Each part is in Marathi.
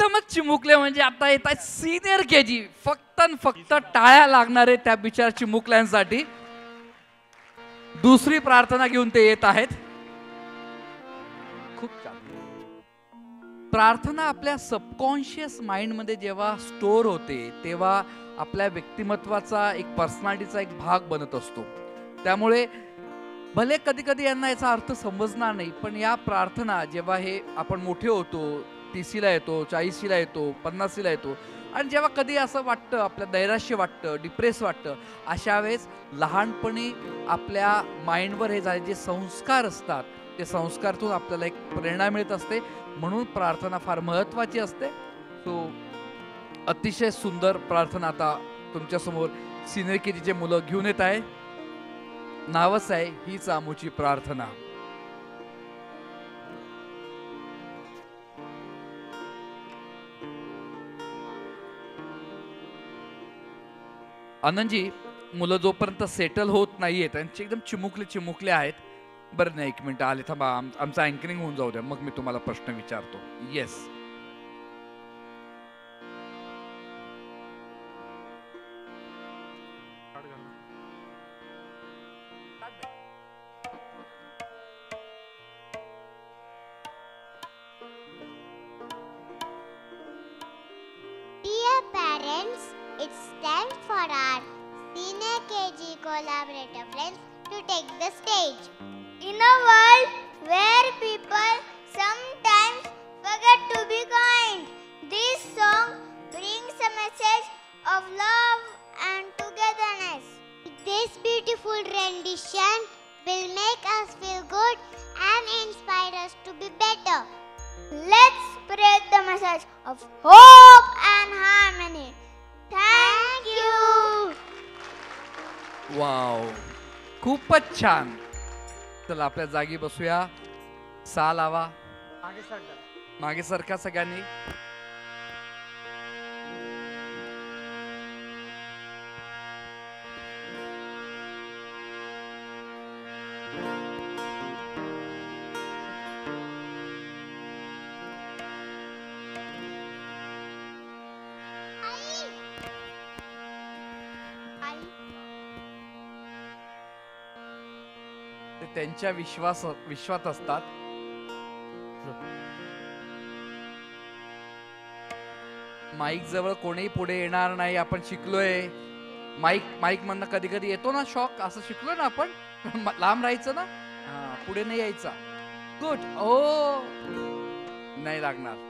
प्रथमच चिमुकले म्हणजे आता येत आहे सिनियर केजी. फक्त फक्त टाळ्या लागणारे त्या बिचार चिमुकल्यांसाठी. दुसरी प्रार्थना घेऊन ते येत आहेत. खूप छान. प्रार्थना आपल्या सबकॉन्शियस माइंड मध्ये जेव्हा स्टोर होते तेव्हा आपल्या व्यक्तिमत्वाचा एक पर्सनॅलिटीचा एक भाग बनत असतो. त्यामुळे भले कधी कधी यांना याचा अर्थ समजणार नाही, पण या प्रार्थना जेव्हा हे आपण मोठे होतो, 30ला येतो, 40ला येतो, 50ला येतो, आणि जेव्हा कधी असं वाटतं आपल्या नैराश्य वाटतं, डिप्रेस वाटतं, अशा वेळेस लहानपणी आपल्या माइंडवर हे झाले जे संस्कार असतात ते संस्कारातून आपल्याला एक प्रेरणा मिळत असते. म्हणून प्रार्थना फार महत्वाची असते. सो अतिशय सुंदर प्रार्थना आता तुमच्या समोर सिनियर केजीचे मुलं घेऊन येत आहे. नावच आहे हीच आमूची प्रार्थना. आनंदजी, मुलं जोपर्यंत सेटल होत नाहीये त्यांचे एकदम चिमुकले आहेत. बरं नाही, एक मिनिट आले, थांबा, आमचं अँकरिंग होऊन जाऊ द्या, मग मी तुम्हाला प्रश्न विचारतो. Yes, Dear parents, it's time for our senior KG collaborator friends to take the stage. In a world where people sometimes forget to be kind, this song brings a message of love and togetherness. This beautiful rendition will make us feel good and inspire us to be better. Let's spread the message of hope and harmony. Thank you. Wow, खूपच छान. चला आपल्या जागी बसूया. सा लावा, मागे सरका सगळ्यांनी. ते त्यांच्या विश्वात असतात. माईक जवळ कोणीही पुढे येणार नाही. आपण शिकलोय माईक मधनं कधी कधी येतो ना शॉक, असं शिकलोय ना आपण. लांब राहायचं ना, पुढे नाही यायचा. गुड. ओ नाही लागणार.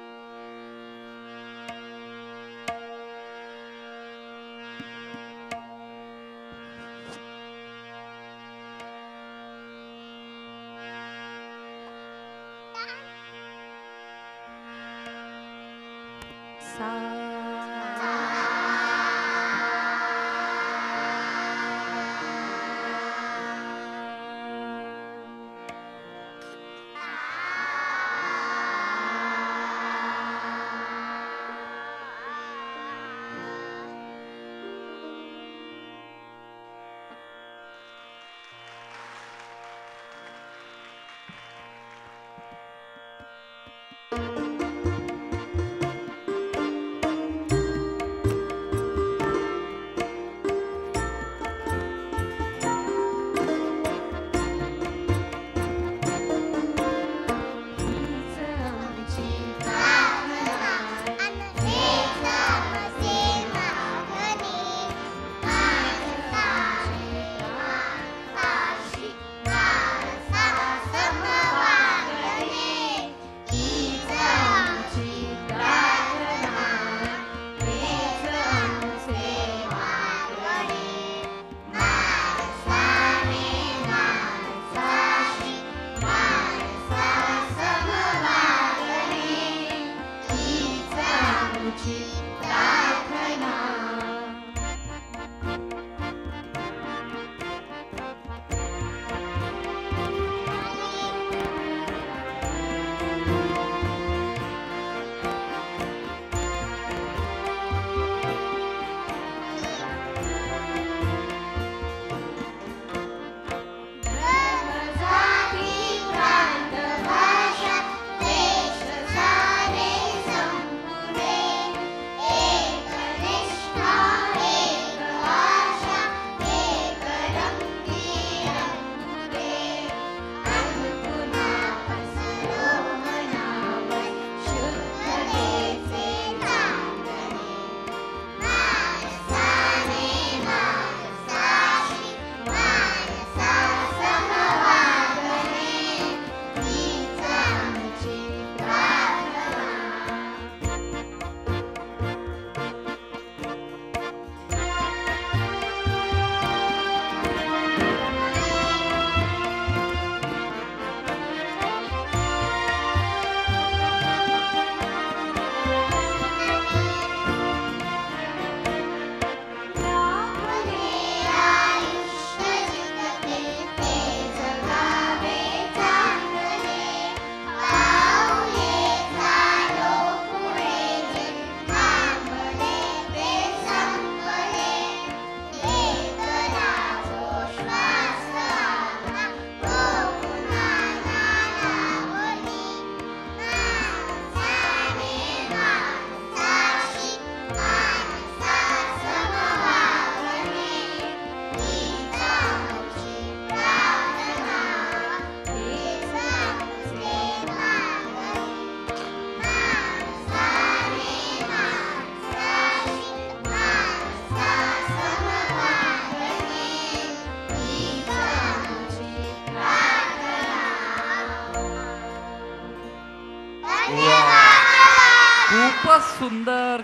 सुंदर